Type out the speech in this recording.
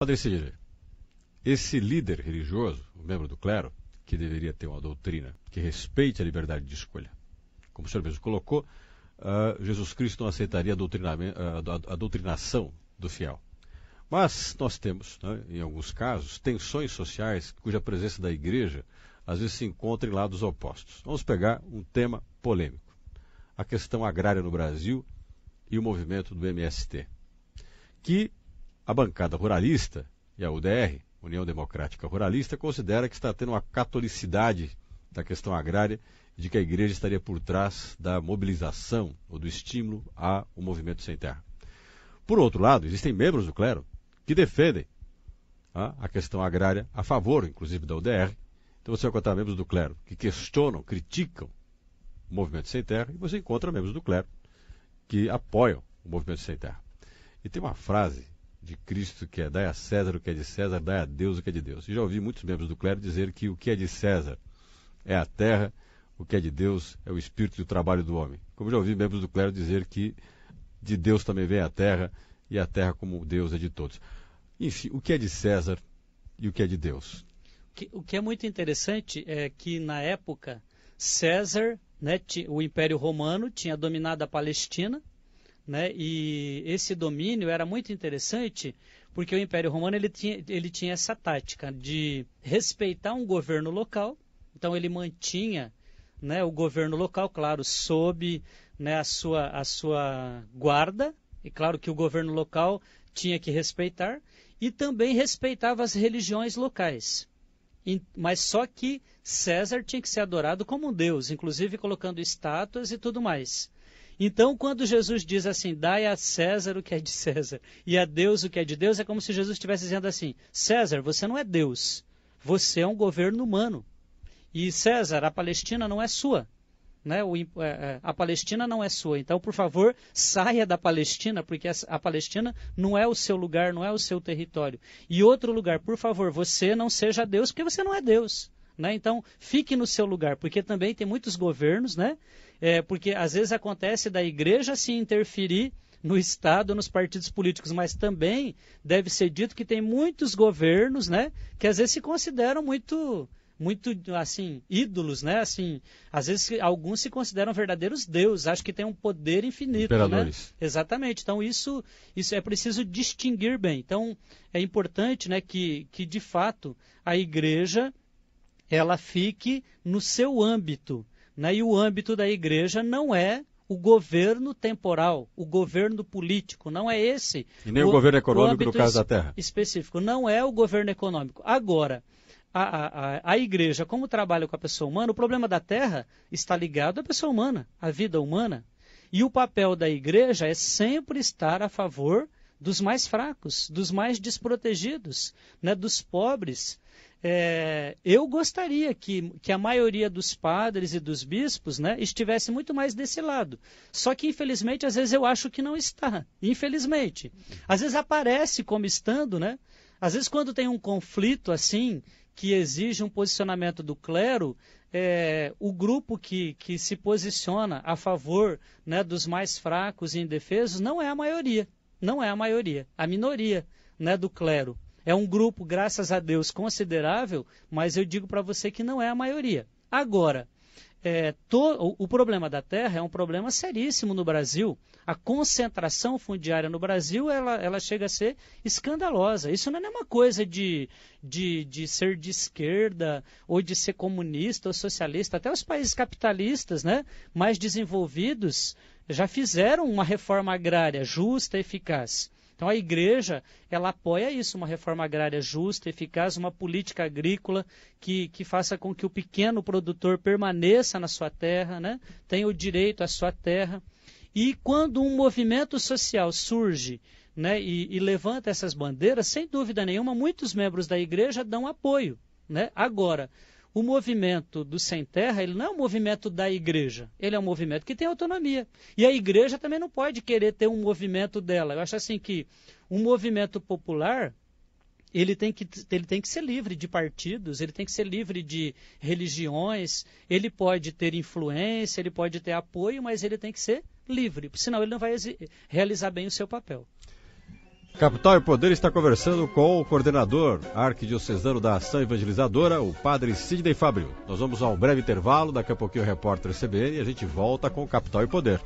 Padre Sidney, esse líder religioso, o membro do clero, que deveria ter uma doutrina que respeite a liberdade de escolha, como o senhor mesmo colocou, Jesus Cristo não aceitaria a doutrinação do fiel. Mas nós temos, né, em alguns casos, tensões sociais cuja presença da igreja às vezes se encontra em lados opostos. Vamos pegar um tema polêmico: a questão agrária no Brasil e o movimento do MST, que a bancada ruralista e a UDR, União Democrática Ruralista, considera que está tendo uma catolicidade da questão agrária e de que a igreja estaria por trás da mobilização ou do estímulo ao movimento sem terra. Por outro lado, existem membros do clero que defendem a questão agrária a favor, inclusive, da UDR. Então você vai encontrar membros do clero que questionam, criticam o movimento sem terra, e você encontra membros do clero que apoiam o movimento sem terra. E tem uma frase de Cristo que é: dai a César o que é de César, dai a Deus o que é de Deus. E já ouvi muitos membros do clero dizer que o que é de César é a terra, o que é de Deus é o espírito e o trabalho do homem. Como já ouvi membros do clero dizer que de Deus também vem a terra, e a terra como Deus é de todos. Enfim, o que é de César e o que é de Deus? O que é muito interessante é que, na época, César, né, o Império Romano, tinha dominado a Palestina, né, e esse domínio era muito interessante porque o Império Romano ele tinha essa tática de respeitar um governo local. Então ele mantinha, né, o governo local, claro, sob, né, a sua guarda, e claro que o governo local tinha que respeitar, e também respeitava as religiões locais. Mas só que César tinha que ser adorado como um deus, inclusive colocando estátuas e tudo mais. Então, quando Jesus diz assim: dai a César o que é de César e a Deus o que é de Deus, é como se Jesus estivesse dizendo assim: César, você não é Deus, você é um governo humano. E César, a Palestina não é sua, né? A Palestina não é sua. Então, por favor, saia da Palestina, porque a Palestina não é o seu lugar, não é o seu território. E outro lugar, por favor, você não seja Deus, porque você não é Deus, né? Então, fique no seu lugar, porque também tem muitos governos, né? Porque às vezes acontece da igreja se interferir no Estado, nos partidos políticos, mas também deve ser dito que tem muitos governos, né, que às vezes se consideram muito assim, ídolos, né? Assim, às vezes alguns se consideram verdadeiros deuses, acho que tem um poder infinito, imperadores, né? Exatamente. Então isso é preciso distinguir bem. Então é importante, né, que de fato a igreja ela fique no seu âmbito, né? E o âmbito da igreja não é o governo temporal, o governo político, não é esse. E nem o governo econômico no caso da terra. Específico, não é o governo econômico. Agora, a igreja, como trabalha com a pessoa humana, o problema da terra está ligado à pessoa humana, à vida humana. E o papel da igreja é sempre estar a favor dos mais fracos, dos mais desprotegidos, né, dos pobres. Eu gostaria que a maioria dos padres e dos bispos, né, estivesse muito mais desse lado. Só que, infelizmente, às vezes eu acho que não está. Infelizmente. Às vezes aparece como estando, né? Às vezes quando tem um conflito assim, que exige um posicionamento do clero, o grupo que se posiciona a favor, né, dos mais fracos e indefesos não é a maioria. Não é a maioria. A minoria, né, do clero. É um grupo, graças a Deus, considerável, mas eu digo para você que não é a maioria. Agora, o problema da terra é um problema seríssimo no Brasil. A concentração fundiária no Brasil, ela chega a ser escandalosa. Isso não é nenhuma coisa de ser de esquerda, ou de ser comunista ou socialista. Até os países capitalistas, né, mais desenvolvidos já fizeram uma reforma agrária justa e eficaz. Então a igreja, ela apoia isso, uma reforma agrária justa, eficaz, uma política agrícola que faça com que o pequeno produtor permaneça na sua terra, né? Tenha o direito à sua terra. E quando um movimento social surge, né, e levanta essas bandeiras, sem dúvida nenhuma, muitos membros da igreja dão apoio, né? Agora, o movimento do Sem Terra, ele não é um movimento da igreja, ele é um movimento que tem autonomia. E a igreja também não pode querer ter um movimento dela. Eu acho assim que um movimento popular, ele tem que ser livre de partidos, ele tem que ser livre de religiões, ele pode ter influência, ele pode ter apoio, mas ele tem que ser livre, senão ele não vai realizar bem o seu papel. Capital e Poder está conversando com o coordenador arquidiocesano da Ação Evangelizadora, o padre Sidney Fábio. Nós vamos a um breve intervalo, daqui a pouquinho o repórter CBN e a gente volta com Capital e Poder.